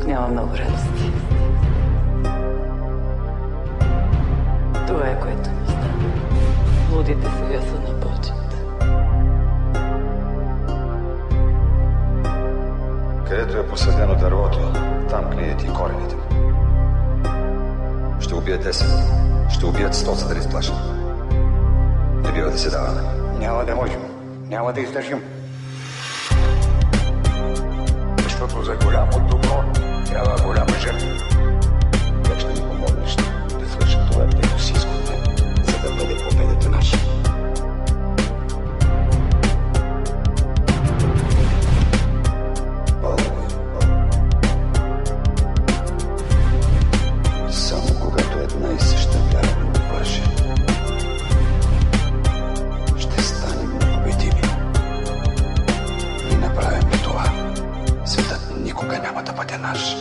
Тук няма много радости. Това е, което ми стана. Лудите сега са на почет. Където е посадено дървото, там гният и корените. Ще убият 10, ще убият 100, за да изплашат. Не бива да се даваме. Няма да можем, няма да издържим. Защото за голямо добро трябва голяма жертва. Как ще ни помогнеш да свършим това, което си искате, за да бъде победата наша? Само когато една и съща вяра ни обвърже, ще станем непобедими. И направим ли това, светът никога няма да бъде наш.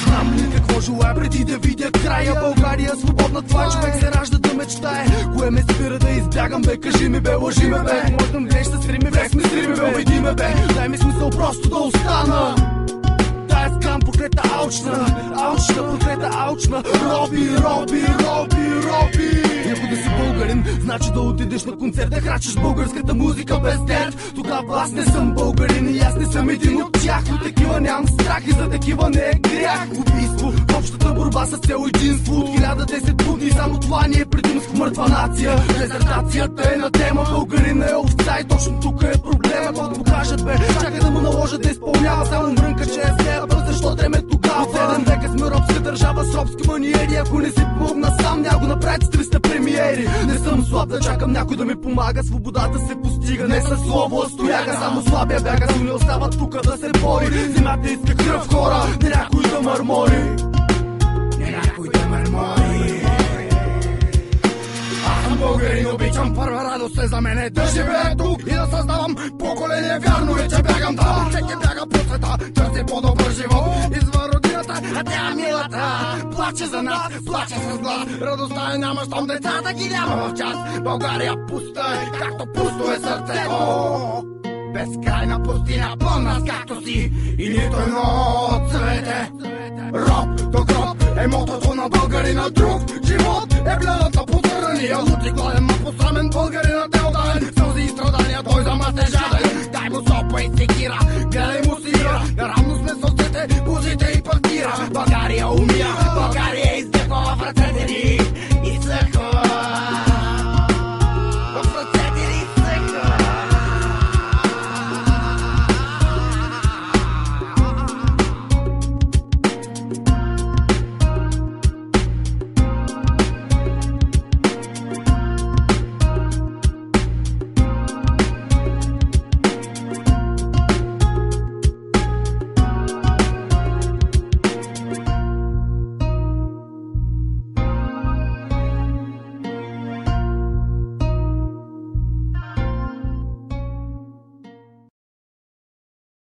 Знам ли какво желая преди да видя края? България свободна, това човек се ражда да мечтае. Кое ме спира да избягам, бе? Кажи ми, бе, лъжи ме, бе. Може да мреш да стрими, бе, сме стрими, бе. Убеди ме, бе, дай ми смисъл просто да остана. Тая скам проклета алчна, проклета алчна. Роби. Ако да си българин, значи да отидеш на концерт, да крачеш българската музика без дент. Тогава аз не съм българин и аз не съм един от тях. От такива нямам страх и за такива не е грях. Убийство в общата борба с цел единство. От 1010 будни, само това ни е предимство. Мъртва нация, дезертацията е на тема. Българина е овца и точно тук е проблема. Когато му кажат, бе, чакай да му наложат да изпълнява само мрънка, че е злея. Защо треме тогава? В 7 века сме робска държава с робски маниери. Ако не си помогна сам, няма го направят с 300 премиери. Не съм слаб да чакам някой да ми помага. Свободата се постига не със слово, а стояга. Само слабия бяга, но не остава тук да се бори. Земята иска кръв, хора, не някой да мърмори. Аз съм българин, обичам първа радост е за мене да живея тук и да създавам поколение. Вярно е, че бягам там, всеки бяга по света, търси по-добър живот. Извън родината, а тя милата плаче за нас, плаче с глас. Радостта е няма, щом децата ги няма в час. България пуста е, както пусто е сърцето. Безкрайна пустина, пълна с както-си и нито едно цвете. Роб до гроб е мотото на българина. Друг живот е гледата по зърния. Луд и гладен, ма посрамен, българинът е отдален. Сълзи и страдания, той за мъст е жаден. Дай му сопа и секира, гледай му сира. Наравно сме сълзите, бузите и партира. България умира, България издепва в ръцете ни.